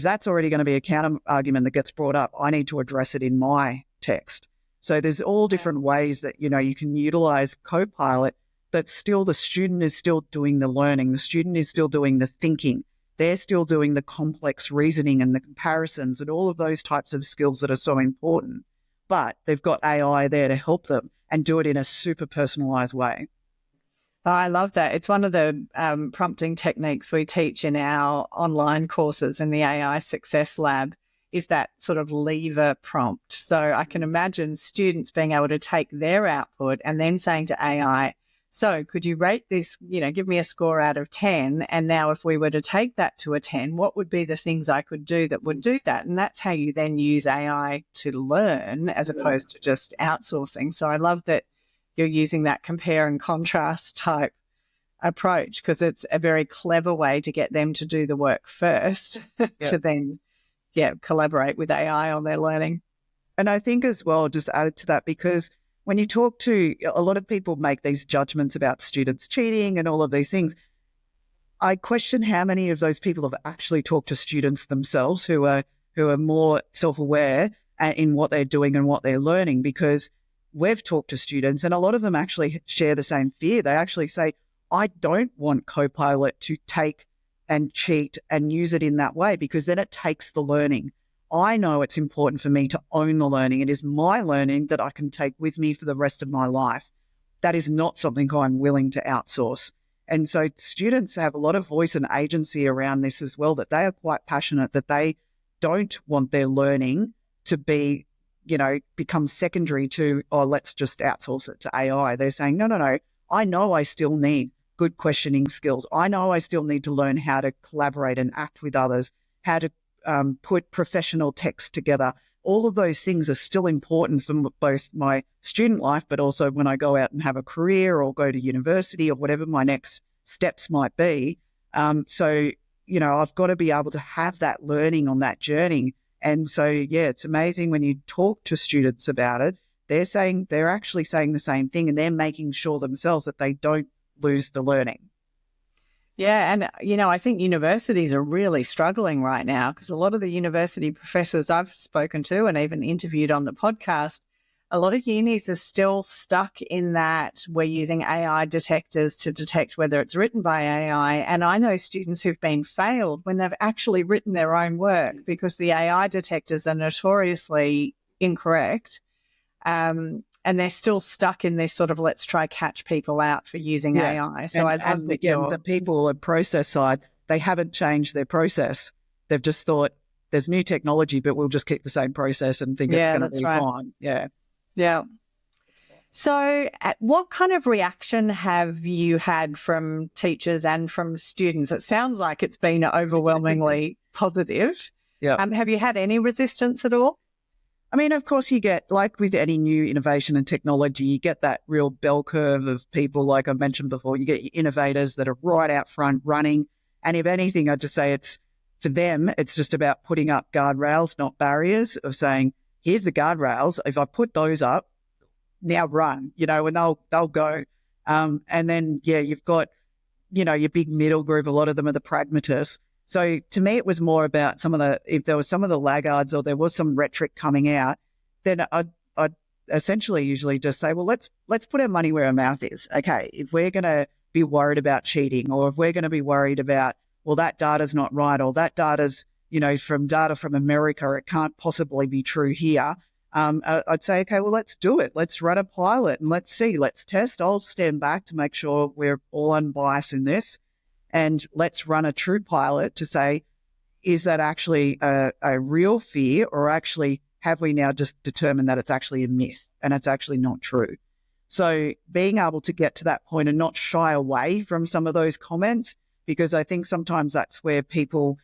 that's already going to be a counter argument that gets brought up, I need to address it in my text. So there's all different ways that, you can utilize Copilot, that still the student is still doing the learning. The student is still doing the thinking. They're still doing the complex reasoning and the comparisons and all of those types of skills that are so important. But they've got AI there to help them and do it in a super personalized way. Oh, I love that. It's one of the prompting techniques we teach in our online courses in the AI Success Lab, is that sort of lever prompt. So I can imagine students being able to take their output and then saying to AI, so could you rate this, give me a score out of 10. And now if we were to take that to a 10, what would be the things I could do that would do that? And that's how you then use AI to learn as opposed to just outsourcing. So I love that you're using that compare and contrast type approach, because it's a very clever way to get them to do the work first to then collaborate with AI on their learning. And I think as well, just added to that, because when you talk to a lot of people make these judgments about students cheating and all of these things, I question how many of those people have actually talked to students themselves who are more self-aware in what they're doing and what they're learning, because we've talked to students and a lot of them actually share the same fear. They actually say, I don't want Copilot to take and cheat and use it in that way, because then it takes the learning. I know it's important for me to own the learning. It is my learning that I can take with me for the rest of my life. That is not something I'm willing to outsource. And so students have a lot of voice and agency around this as well, that they are quite passionate that they don't want their learning to be, become secondary to, let's just outsource it to AI. They're saying, no. I know I still need good questioning skills. I know I still need to learn how to collaborate and act with others, how to put professional text together. All of those things are still important for both my student life, but also when I go out and have a career or go to university or whatever my next steps might be. So, I've got to be able to have that learning on that journey. And so, it's amazing when you talk to students about it, they're actually saying the same thing, and they're making sure themselves that they don't lose the learning. Yeah. And, I think universities are really struggling right now, because a lot of the university professors I've spoken to and even interviewed on the podcast, a lot of unis are still stuck in that we're using AI detectors to detect whether it's written by AI. And I know students who've been failed when they've actually written their own work because the AI detectors are notoriously incorrect. And they're still stuck in this sort of let's try catch people out for using AI. So I love that the people at process side, they haven't changed their process. They've just thought there's new technology, but we'll just keep the same process and think it's going to be fine. Yeah. Yeah. So what kind of reaction have you had from teachers and from students? It sounds like it's been overwhelmingly positive. Yeah. Have you had any resistance at all? I mean, of course, you get, like with any new innovation and technology, you get that real bell curve of people, like I mentioned before. You get your innovators that are right out front running. And if anything, I'd just say for them, it's just about putting up guardrails, not barriers, of saying, here's the guardrails. If I put those up, now run, and they'll go. And then, you've got, your big middle group. A lot of them are the pragmatists. So to me, it was more about if there was some of the laggards or there was some rhetoric coming out, then I'd essentially usually just say, well, let's put our money where our mouth is. Okay, if we're going to be worried about cheating, or if we're going to be worried about, well, that data's not right, or that data's, from data from America, it can't possibly be true here. I'd say, okay, well, let's do it. Let's run a pilot and let's see, let's test. I'll stand back to make sure we're all unbiased in this. And let's run a true pilot to say, is that actually a real fear, or actually have we now just determined that it's actually a myth and it's actually not true? So being able to get to that point and not shy away from some of those comments, because I think sometimes that's where people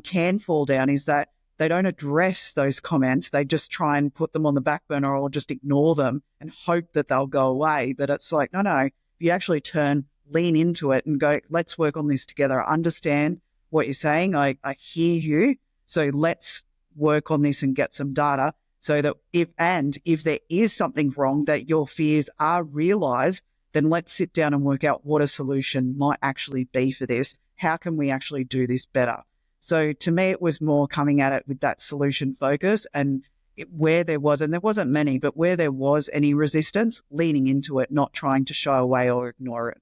can fall down, is that they don't address those comments. They just try and put them on the back burner or just ignore them and hope that they'll go away. But it's like, no, if you actually lean into it and go, let's work on this together. I understand what you're saying. I hear you. So let's work on this and get some data so that if there is something wrong, that your fears are realized, then let's sit down and work out what a solution might actually be for this. How can we actually do this better? So to me, it was more coming at it with that solution focus. And where there was, and there wasn't many, but where there was any resistance, leaning into it, not trying to shy away or ignore it.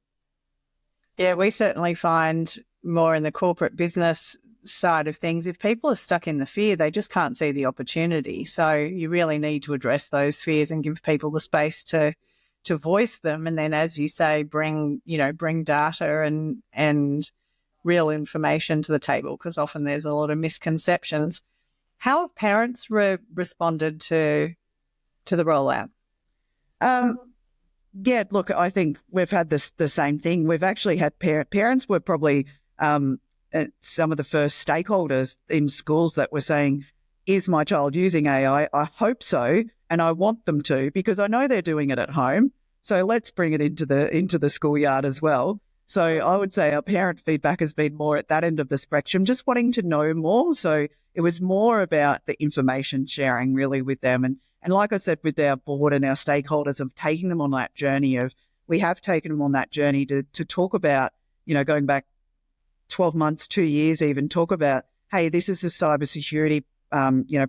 Yeah, we certainly find more in the corporate business side of things, if people are stuck in the fear, they just can't see the opportunity. So you really need to address those fears and give people the space to voice them. And then, as you say, bring data and real information to the table, because often there's a lot of misconceptions. How have parents responded to the rollout? Yeah, look, I think we've had the same thing. We've actually had parents were probably some of the first stakeholders in schools that were saying, is my child using AI? I hope so, and I want them to, because I know they're doing it at home. So let's bring it into the schoolyard as well. So I would say our parent feedback has been more at that end of the spectrum, just wanting to know more. So it was more about the information sharing really with them. And like I said, with our board and our stakeholders, of taking them on that journey we have taken them on that journey to talk about, going back 12 months, 2 years even, talk about, hey, this is the cybersecurity,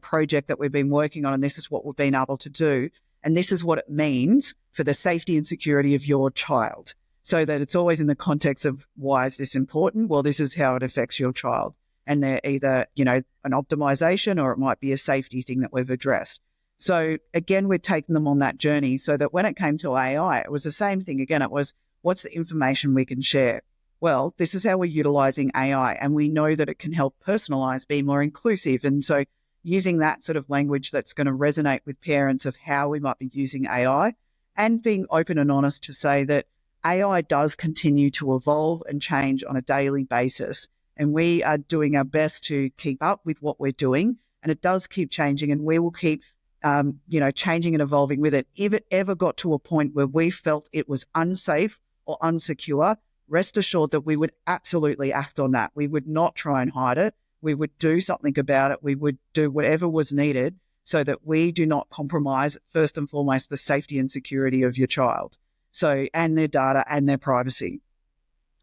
project that we've been working on, and this is what we've been able to do. And this is what it means for the safety and security of your child. So that it's always in the context of, why is this important? Well, this is how it affects your child. And they're either, an optimization, or it might be a safety thing that we've addressed. So again, we're taking them on that journey so that when it came to AI, it was the same thing. Again, it was, what's the information we can share? Well, this is how we're utilizing AI, and we know that it can help personalize, be more inclusive. And so using that sort of language that's going to resonate with parents of how we might be using AI, and being open and honest to say that AI does continue to evolve and change on a daily basis. And we are doing our best to keep up with what we're doing. And it does keep changing, and we will keep, changing and evolving with it. If it ever got to a point where we felt it was unsafe or unsecure, rest assured that we would absolutely act on that. We would not try and hide it. We would do something about it. We would do whatever was needed so that we do not compromise, first and foremost, the safety and security of your child. So, and their data and their privacy.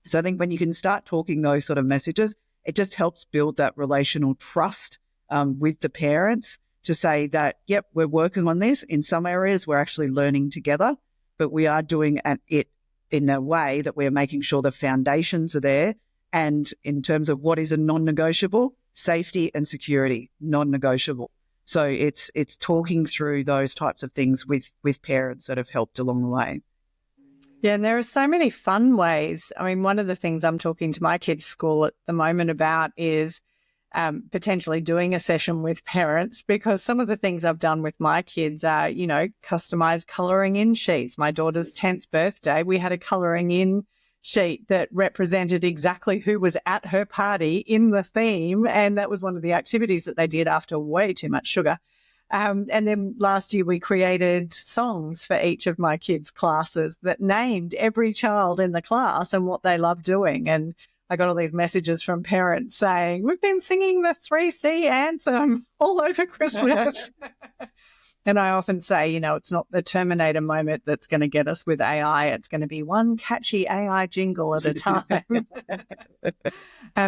So I think when you can start talking those sort of messages, it just helps build that relational trust with the parents to say that, yep, we're working on this. In some areas, we're actually learning together, but we are doing it in a way that we're making sure the foundations are there. And in terms of what is a non-negotiable, safety and security, non-negotiable. So it's talking through those types of things with parents that have helped along the way. Yeah, and there are so many fun ways. I mean, one of the things I'm talking to my kids' school at the moment about is potentially doing a session with parents, because some of the things I've done with my kids are, customized colouring in sheets. My daughter's 10th birthday, we had a colouring in sheet that represented exactly who was at her party in the theme. And that was one of the activities that they did after way too much sugar. And then last year we created songs for each of my kids' classes that named every child in the class and what they love doing. And I got all these messages from parents saying, we've been singing the 3C anthem all over Christmas. And I often say, it's not the Terminator moment that's going to get us with AI. It's going to be one catchy AI jingle at a time.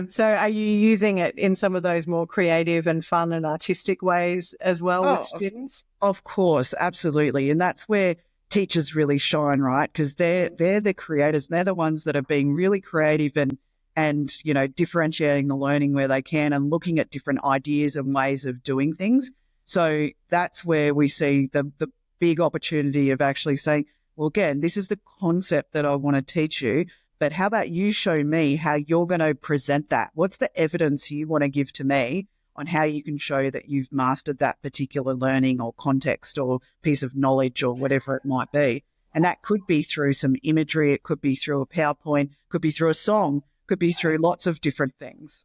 So are you using it in some of those more creative and fun and artistic ways as well with students? Of course, absolutely. And that's where teachers really shine, right? Because they're the creators, and they're the ones that are being really creative and differentiating the learning where they can, and looking at different ideas and ways of doing things. So that's where we see the big opportunity of actually saying, well, again, this is the concept that I want to teach you, but how about you show me how you're going to present that? What's the evidence you want to give to me on how you can show that you've mastered that particular learning or context or piece of knowledge or whatever it might be? And that could be through some imagery, it could be through a PowerPoint, could be through a song, could be through lots of different things.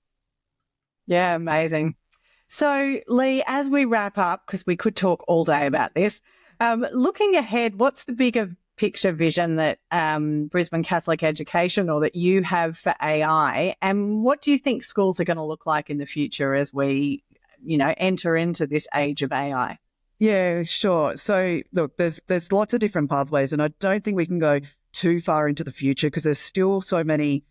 Yeah, amazing. So, Leigh, as we wrap up, because we could talk all day about this, looking ahead, what's the bigger picture vision that Brisbane Catholic Education, or that you have for AI, and what do you think schools are going to look like in the future as we, enter into this age of AI? Yeah, sure. So, look, there's lots of different pathways, and I don't think we can go too far into the future because there's still so many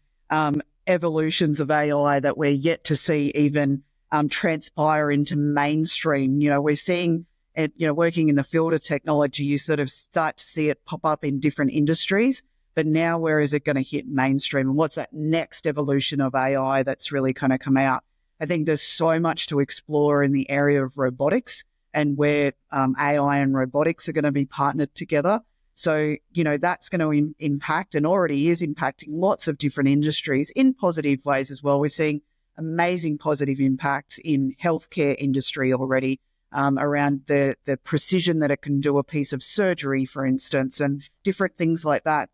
evolutions of AI that we're yet to see even transpire into mainstream. We're seeing and, working in the field of technology, you sort of start to see it pop up in different industries. But now where is it going to hit mainstream? And what's that next evolution of AI that's really kind of come out? I think there's so much to explore in the area of robotics and where AI and robotics are going to be partnered together. So, that's going to impact and already is impacting lots of different industries in positive ways as well. We're seeing amazing positive impacts in healthcare industry already around the precision that it can do a piece of surgery, for instance, and different things like that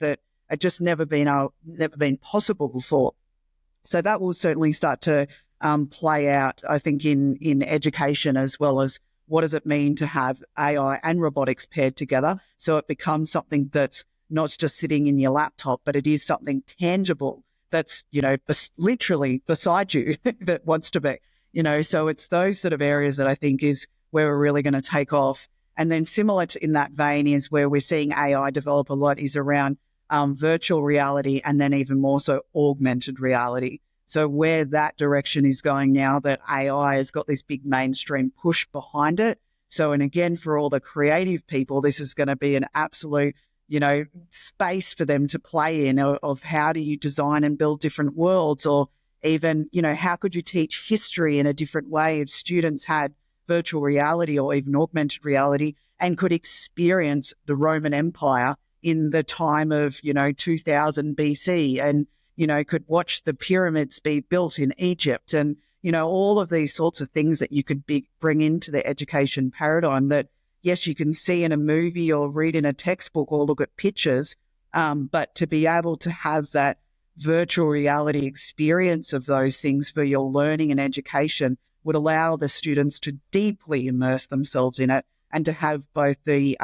are just never been possible before. So that will certainly start to play out, I think, in education, as well as what does it mean to have AI and robotics paired together, so it becomes something that's not just sitting in your laptop, but it is something tangible that's, literally beside you that wants to be, so it's those sort of areas that I think is where we're really going to take off. And then similar to in that vein is where we're seeing AI develop a lot is around virtual reality, and then even more so augmented reality. So where that direction is going now, that AI has got this big mainstream push behind it. So, and again, for all the creative people, this is going to be an absolute, space for them to play in of how do you design and build different worlds, or even, how could you teach history in a different way if students had virtual reality or even augmented reality and could experience the Roman Empire in the time of, 2000 BC and, could watch the pyramids be built in Egypt and, all of these sorts of things that you could bring into the education paradigm that, yes, you can see in a movie or read in a textbook or look at pictures, but to be able to have that virtual reality experience of those things for your learning and education would allow the students to deeply immerse themselves in it and to have both the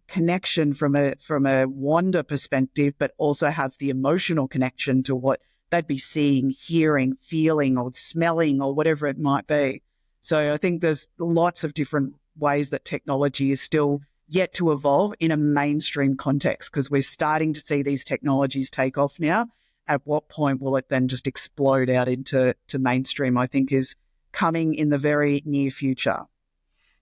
connection from a wonder perspective, but also have the emotional connection to what they'd be seeing, hearing, feeling, or smelling, or whatever it might be. So I think there's lots of different ways that technology is still yet to evolve in a mainstream context, because we're starting to see these technologies take off now. At what point will it then just explode out into mainstream, I think is coming in the very near future.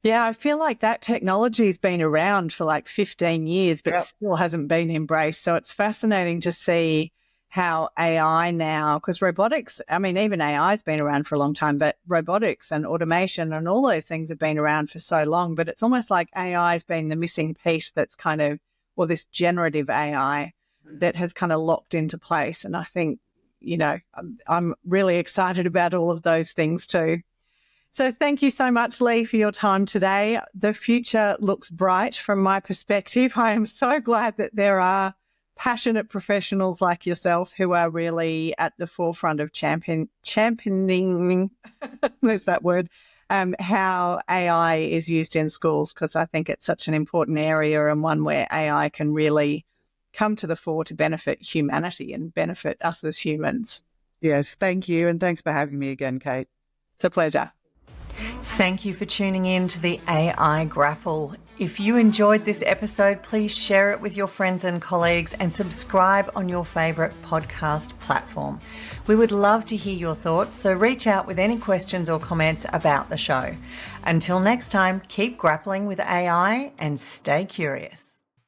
Yeah, I feel like that technology has been around for like 15 years, but still hasn't been embraced. So it's fascinating to see how AI now, because robotics, I mean, even AI has been around for a long time, but robotics and automation and all those things have been around for so long. But it's almost like AI has been the missing piece that's kind of, well, this generative AI that has kind of locked into place. And I think, I'm really excited about all of those things too. So thank you so much, Leigh, for your time today. The future looks bright from my perspective. I am so glad that there are passionate professionals like yourself who are really at the forefront of championing, there's that word, how AI is used in schools, because I think it's such an important area and one where AI can really come to the fore to benefit humanity and benefit us as humans. Yes, thank you. And thanks for having me again, Kate. It's a pleasure. Thank you for tuning in to the AI Grapple. If you enjoyed this episode, please share it with your friends and colleagues and subscribe on your favourite podcast platform. We would love to hear your thoughts, so reach out with any questions or comments about the show. Until next time, keep grappling with AI and stay curious.